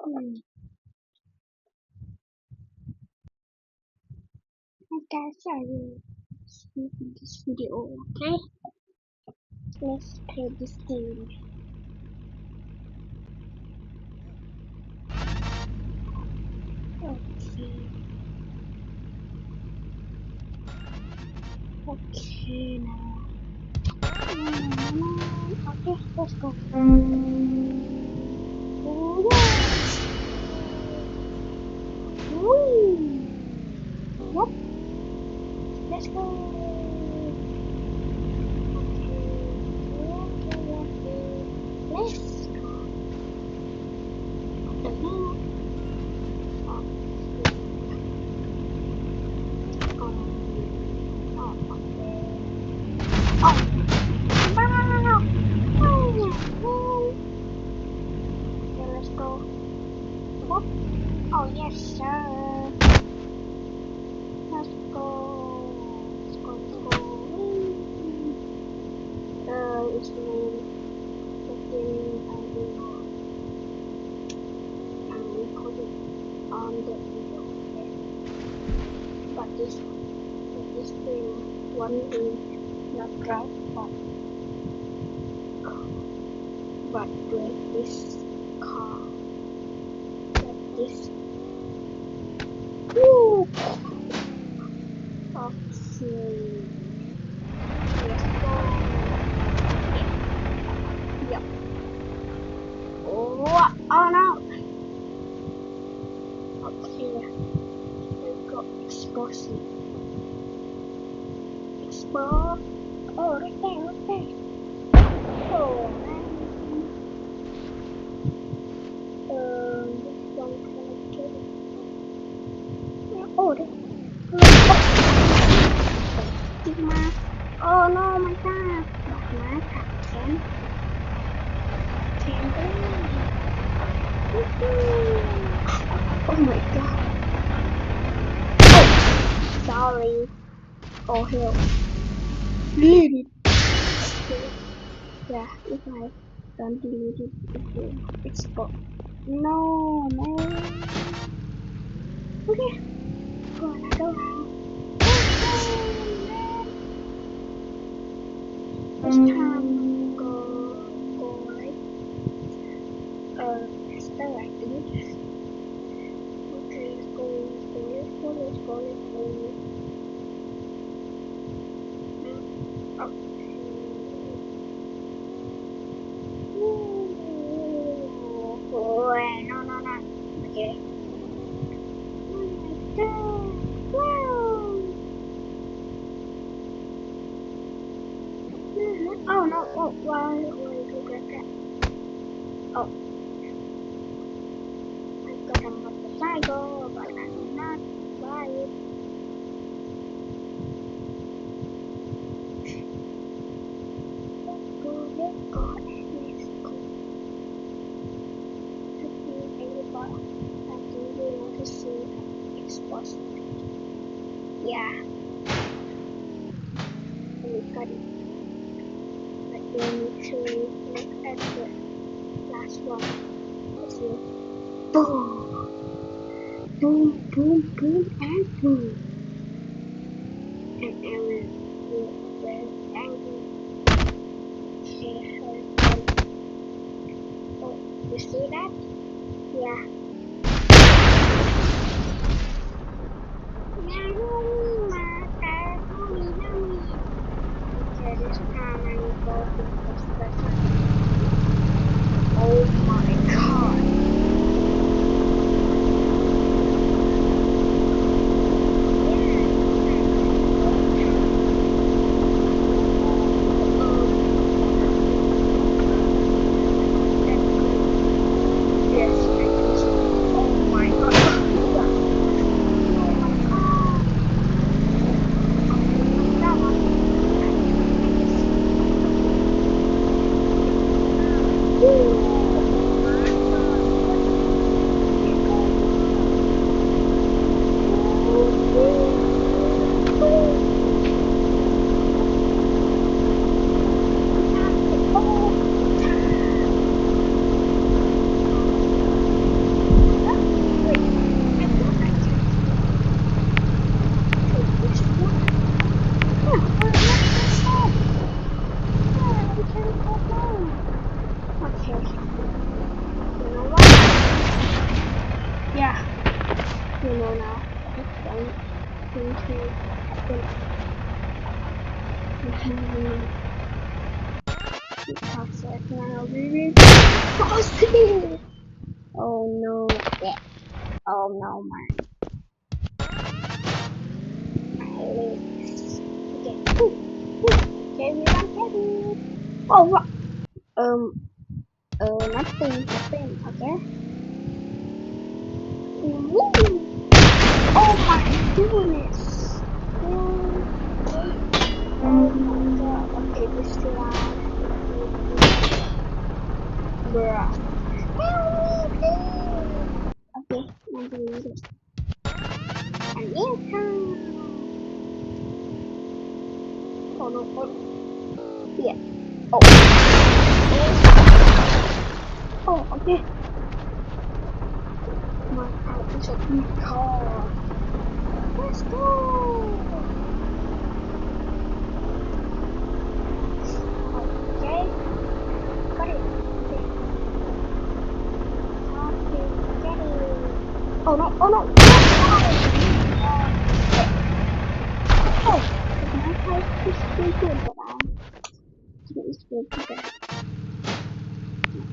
Hi guys, I will speak in this video, okay? Let's play this game. Okay now. Okay, let's go. Yep, let's go. Let's go. Okay, let's go. What? Oh yes, sir. Let's go. Let's go. Let's go. It's me. Again, I will put it on the video. Okay. But this thing one is not right, but with this car, like this. Woo! Okay. Let's go. Yep. Oh no. Okay. Let's go explosive. Explode. Oh, right there, right there. Oh man. Which one can I get it? Oh, Sigma. Oh no, my god. My god. Can oh my god. Oh, sorry. Oh hell. Delete it. Okay. Yeah, if I don't delete it, it will explode. No, man. Okay. Go another round. This time go like faster I think. Okay, let's go. Okay. Oh, no. Okay. Oh my god. Wow. Oh no. Oh, why look like that? Oh, I got a motorcycle, but I'm not buying. Let's go. Okay, everybody. I think we want to see explosive. Yeah, we got it. But we need to look at the last one. Let's see. Boom, boom, and boom. And Aaron will very angry. Okay, oh, you see that? Yeah. Okay, this time I will go to the first person. Oh my god. Yes, I can see okay. You know what? Yeah, you know now what's going to happen. Because right now we will proceed. Oh no, yeah. Oh no, man. Okay. Okay, we don't get it. Oh, what? Nothing happened. Okay. Ooh. Oh my goodness. Oh my god. Okay, this line. Bruh. Help me, please. Okay, I'm doing it. And income. Oh no. Oh. Yeah. Oh. Oh. Okay. My car is a big car. Let's go. Okay. Got it. Okay. Okay. Get it. Oh no. Oh no. Oh. My car is still good, but it's good.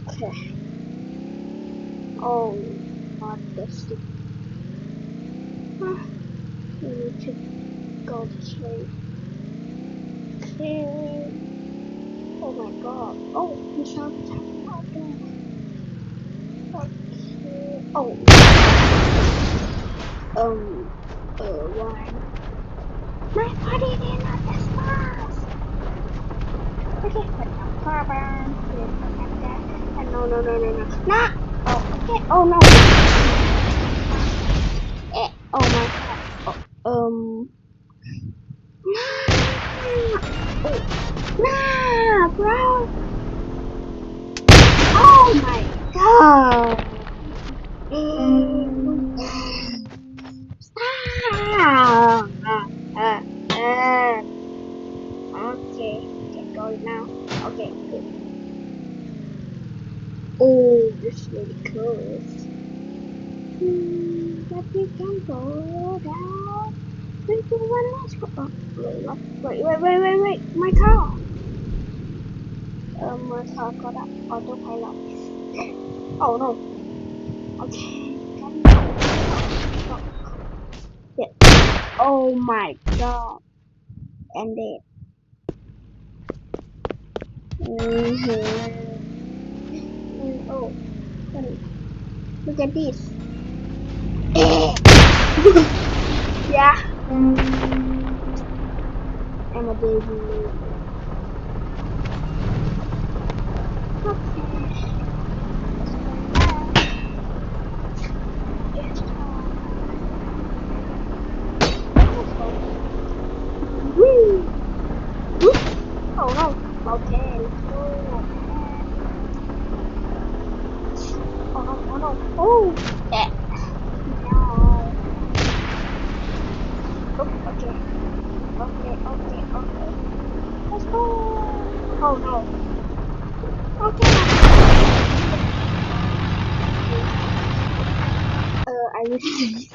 Okay. Oh. Not this. We need to go this way. Okay. Oh my god. Oh, we saw the time again. Okay. Oh. Why? My body did not as fast. Okay, but no problem. Let's look at that. No, no, no, no, no. No! Oh, okay. Oh no. Oh my god. Oh, nah, bro. Oh my god. Stop. Okay, can go now. Okay, good. Oh, this is really close. But we can go down. 3, 2, 1, let's go. Oh, wait, what? Wait. My car. My car got up autopilot. Oh no. Okay. Yeah. Oh my god. And then. Oh, funny. Look at this. Yeah. I'm a baby. Okay. It's Woo! Woo! Oh no. Okay. Oh no. Oh no. Oh. Yeah. No. Oh, okay. Okay. Let's go. Oh no. Okay. I will see.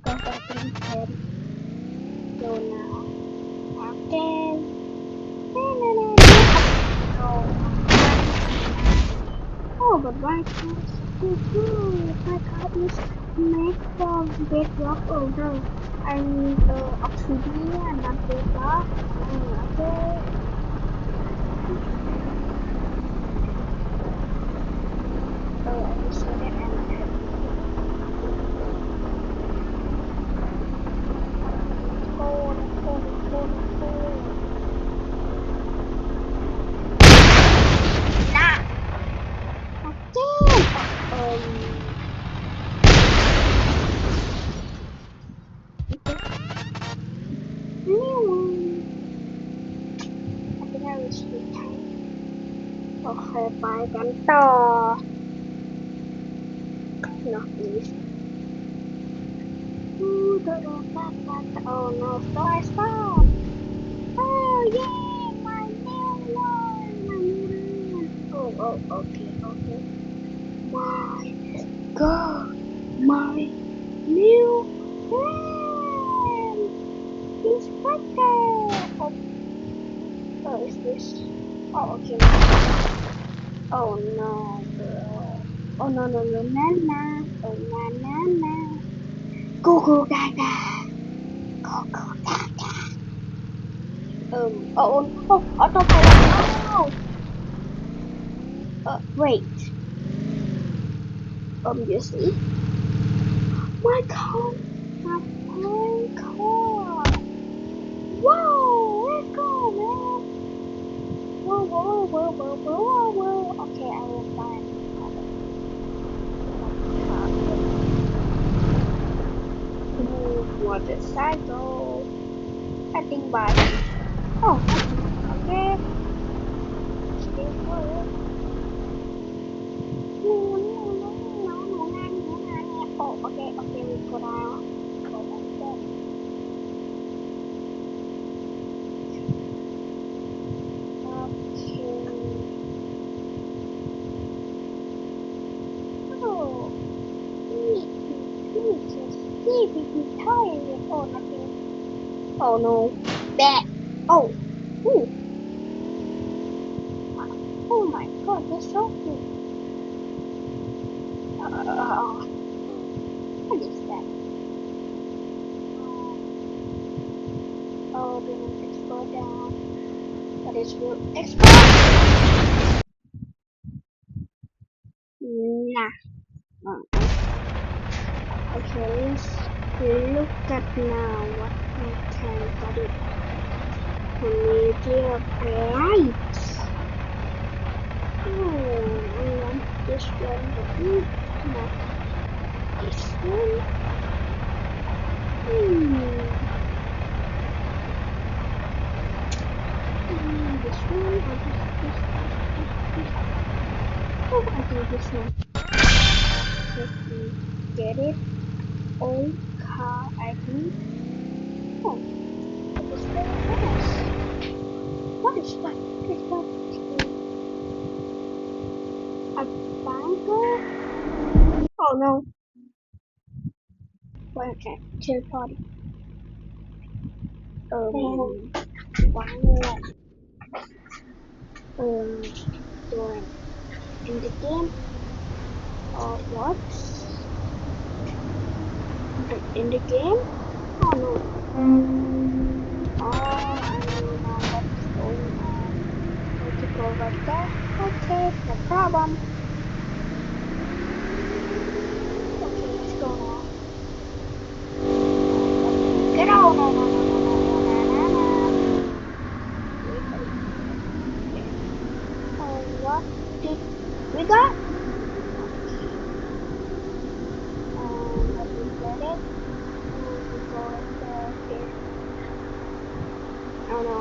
Go back to the pen. So now. Okay. Oh, but why can't you do? My car is made from bedrock older. I mean, obsidian, not bedrock. Okay. I will say that I'm happy. Okay, ไปกันต่อ No, please. Oh no, stop. Oh yeah, my new one. Oh, okay. okay. My God, my new friend. He's right there. Oh, is this? Oh, okay. Oh no, bro. Oh no, no, no, na na. Oh na na na. Go go gaga. Go go gaga. Autopilot. No. Wait. You see? My car. My car. Whoa, let's go, man. Whoa, whoa, whoa, whoa, whoa, whoa. Okay, I will buy a motorcycle. I think buy. Oh, okay. Still good. Oh, okay, okay, we go down. Go down there. Okay. Oh, CBD toilet. Oh, nothing. Oh no. That. Oh. Ooh. Oh my God, that's so cool. What is that? Oh, do not explode down. But it will explode. Nah. Okay, let's look at now what we can get it. Media bright. Oh, I want this one, but not this one. This one or this. Oh, I think this one. Let me get it. Old car, I think. Oh, it is very nice. What is that? Is that a banker? Oh no. Wait, okay. Chill party. One doing in the game or what? In the game? Oh no. Oh, I know now what's going on. Need to go right there. Okay, no problem. Okay, let's go now. Get out! No, no, no, no, no, no, no, no. Oh, what did we got? Let me get it. We go right there. Okay. Oh no.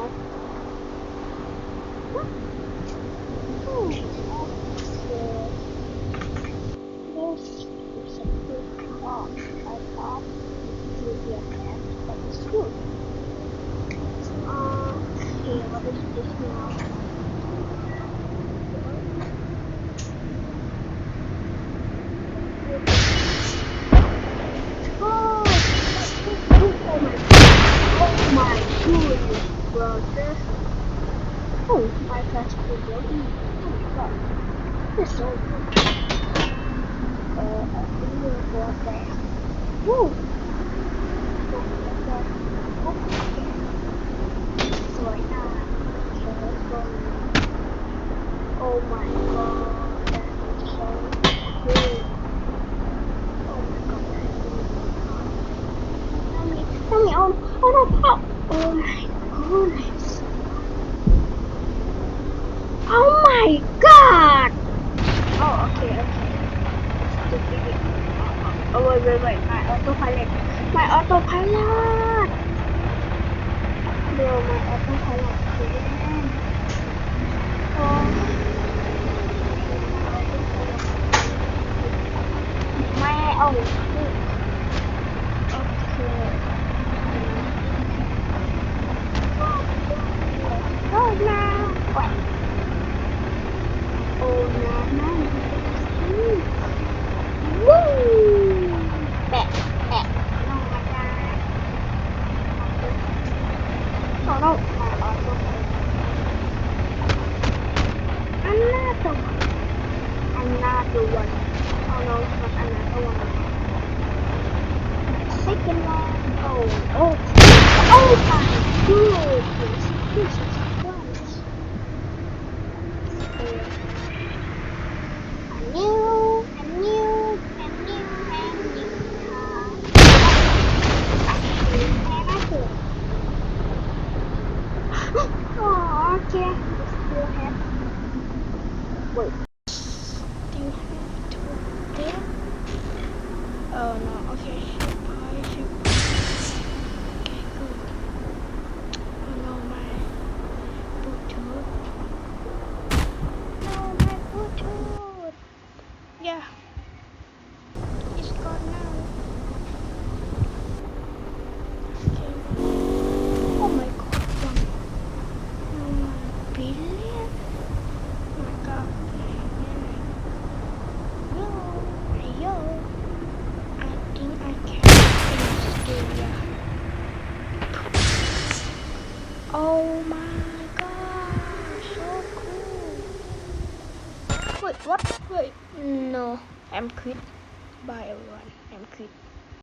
Okay. This is a good car. I thought it would be a mess, but it's good. Okay, what is this now? Oh, oh my goodness, brother. Oh, my fast food body. Oh my god. That's so good. I think we'll go up there. Woo! Go up there. So right now, okay, let's go. Oh my god, that's so good. Oh my god, that's so good. Tell me, oh no, pop! Oh my goodness. Oh my god! Oh, okay, okay. Oh, wait, my autopilot. My autopilot! Bro, my autopilot again. Oh, my, oh, okay. Let's go now. What? Oh, no, no. the one. Oh no, not another one. Second one. Oh my goodness. Jesus Christ. A new car. Oh, okay. Still have. Wait. Still have to there. Oh no. Okay. Okay, good. Oh no, my Bluetooth. No, my Bluetooth. Yeah. It's gone now. Okay. Oh my god. Oh my billion. Oh my god. Yo. I think I can finish this. Yeah. Oh my god. So cool. Wait, what? Wait. No. I'm quit. Bye everyone. I'm quit.